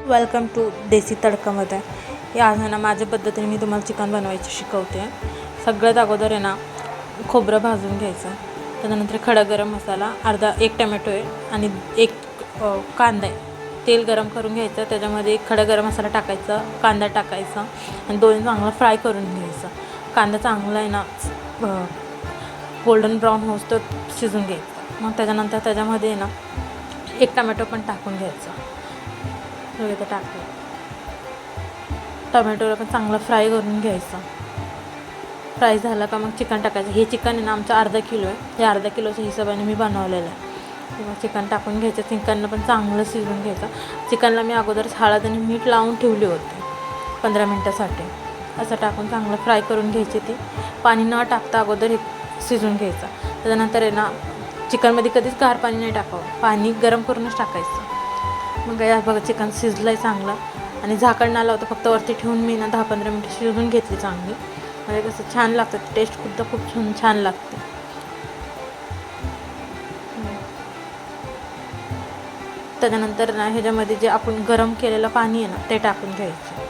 Welcome to देसी तडकामध्ये. या आज ना माझ्या पद्धतीने मी तुम्हाला चिकन बनवायचं शिकवते. सगळ्यात अगोदर आहे ना खोबरं भाजून घ्यायचं. त्यानंतर खडा गरम मसाला, एक टमॅटो आहे आणि एक कांदा आहे. तेल गरम करून घ्यायचं, त्याच्यामध्ये एक खडा गरम मसाला टाकायचा, कांदा टाकायचा आणि दोन्ही चांगलं फ्राय करून घ्यायचं. कांदा चांगला आहे ना गोल्डन ब्राऊन होस तर शिजून घ्यायचं. मग त्याच्यानंतर त्याच्यामध्ये ना एक टमॅटो पण टाकून घ्यायचं. इथं टाकलं टमॅटोला पण चांगलं फ्राय करून घ्यायचं. फ्राय झालं का मग चिकन टाकायचं. हे चिकन आहे ना आमचं अर्धा किलो आहे. हे अर्धा किलोच्या हिशोबाने मी बनवलेलं आहे. किंवा चिकन टाकून घ्यायचं. चिकनला पण चांगलं शिजवून घ्यायचं. चिकनला मी अगोदरच हळद आणि मीठ लावून ठेवले होते 15 मिनटासाठी. असं टाकून चांगलं फ्राय करून घ्यायची. ती पाणी न टाकता अगोदर हे शिजवून घ्यायचं. त्याच्यानंतर आहे ना चिकनमध्ये कधीच गार पाणी नाही टाकावं, पाणी गरम करूनच टाकायचं. मग या बघा चिकन शिजलं आहे चांगलं आणि झाकण नाही लावतं, फक्त वरती ठेवून मी ना 10-15 मिनटं शिजवून घेतली चांगली. म्हणजे कसं छान लागतं, टेस्टसुद्धा खूप छान लागते. त्याच्यानंतर ना ह्याच्यामध्ये जे आपण गरम केलेलं पाणी आहे ना ते टाकून घ्यायचं.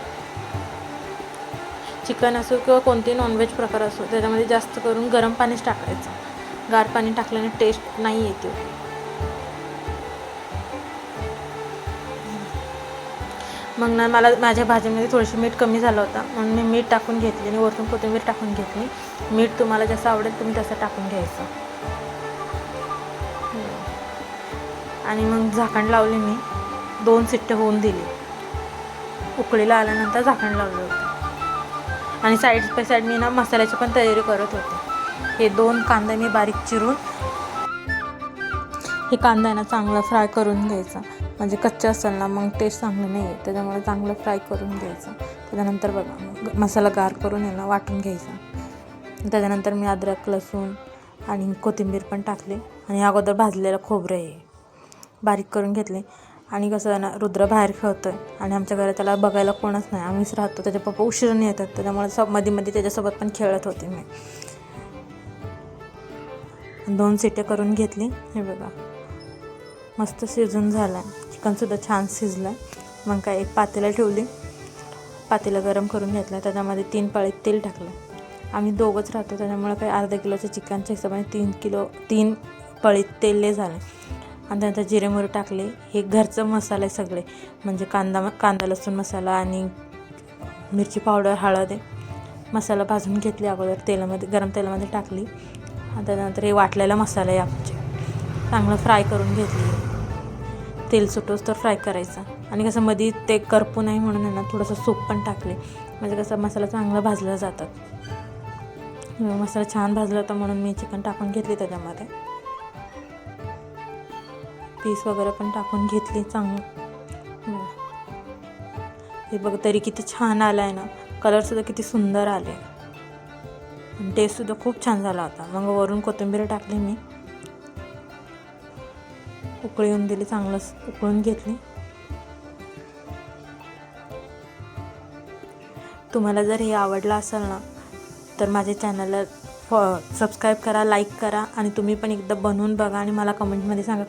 चिकन असो किंवा कोणतेही नॉनव्हेज प्रकार असो त्याच्यामध्ये जास्त करून गरम पाणीच टाकायचं. गार पाणी टाकल्याने टेस्ट नाही येते. मग ना मला माझ्या भाजीमध्ये थोडीशी मीठ कमी झालं होतं म्हणून मी मीठ टाकून घेतली आणि वरतून कोथिंबीर टाकून घेतली. मीठ तुम्हाला जसं आवडेल तुम्ही तसं टाकून घ्यायचं. आणि मग झाकण लावले मी, 2 शिट्ट्या होऊन दिली. उकळीला आल्यानंतर झाकण लावलं होतं आणि साईड बाय साईड मी ना मसाल्याची पण तयारी करत होते. हे 2 कांदा मी बारीक चिरून, हे कांदा आहे ना चांगला फ्राय करून घ्यायचा. म्हणजे कच्चा असेल ना मग टेस्ट चांगलं नाही आहे, त्याच्यामुळे चांगलं फ्राय करून घ्यायचं. त्याच्यानंतर बघा मसाला गार करून आहे ना वाटून घ्यायचा. त्याच्यानंतर मी अद्रक, लसूण आणि कोथिंबीर पण टाकले आणि अगोदर भाजलेलं खोबरं आहे बारीक करून घेतले. आणि कसं आहे ना रुद्र बाहेर खेळतो आहे आणि आमच्या घरात त्याला बघायला कोणच नाही, आम्हीच राहतो. त्याचे पप्पा उशिराने येतात, त्याच्यामुळे मध्ये त्याच्यासोबत पण खेळत होते मी. 2 शिट्ट्या करून घेतली. हे बघा मस्त शिजून झाला आहे. चिकनसुद्धा छान शिजलं आहे. मग काय एक पातेलं ठेवली, पातेलं गरम करून घेतलं. त्याच्यामध्ये 3 पळी तेल टाकलं. आम्ही दोघंच राहतो त्याच्यामुळे काही अर्धा किलोच्या चिकनच्या हिशोबाने 3 पळी तेल लय झाले. आणि त्यानंतर जिरे मोहरी टाकले. हे घरचं मसाले सगळे, म्हणजे कांदा लसूण मसाला आणि मिरची पावडर, हळद आहे. मसाला भाजून घेतली अगोदर तेलामध्ये, गरम तेलामध्ये टाकली. आणि त्यानंतर हे वाटलेला मसाला आहे आमचे चांगलं फ्राय करून घेतली. तेल सुटोस तर फ्राय करायचं. आणि कसं मध्ये ते करपू नाही म्हणून आहे ना थोडंसं सूप पण टाकले, म्हणजे कसं मसाला चांगला भाजला जातात. मसाला छान भाजला होता म्हणून मी चिकन टाकून घेतली. त्याच्यामध्ये पीस वगैरे पण टाकून घेतली चांगलं. हे बघ तरी किती छान आला आहे ना, कलरसुद्धा किती सुंदर आले आणि टेस्टसुद्धा खूप छान झाला होता. मग वरून कोथिंबीर टाकली मी, उकळी येऊन दिली, चांगलं उकळून घेतली. तुम्हाला जर हे आवडलं असेल ना तर माझ्या चॅनलला सबस्क्राईब करा, लाईक करा आणि तुम्ही पण एकदा बनवून बघा आणि मला कमेंटमध्ये सांगा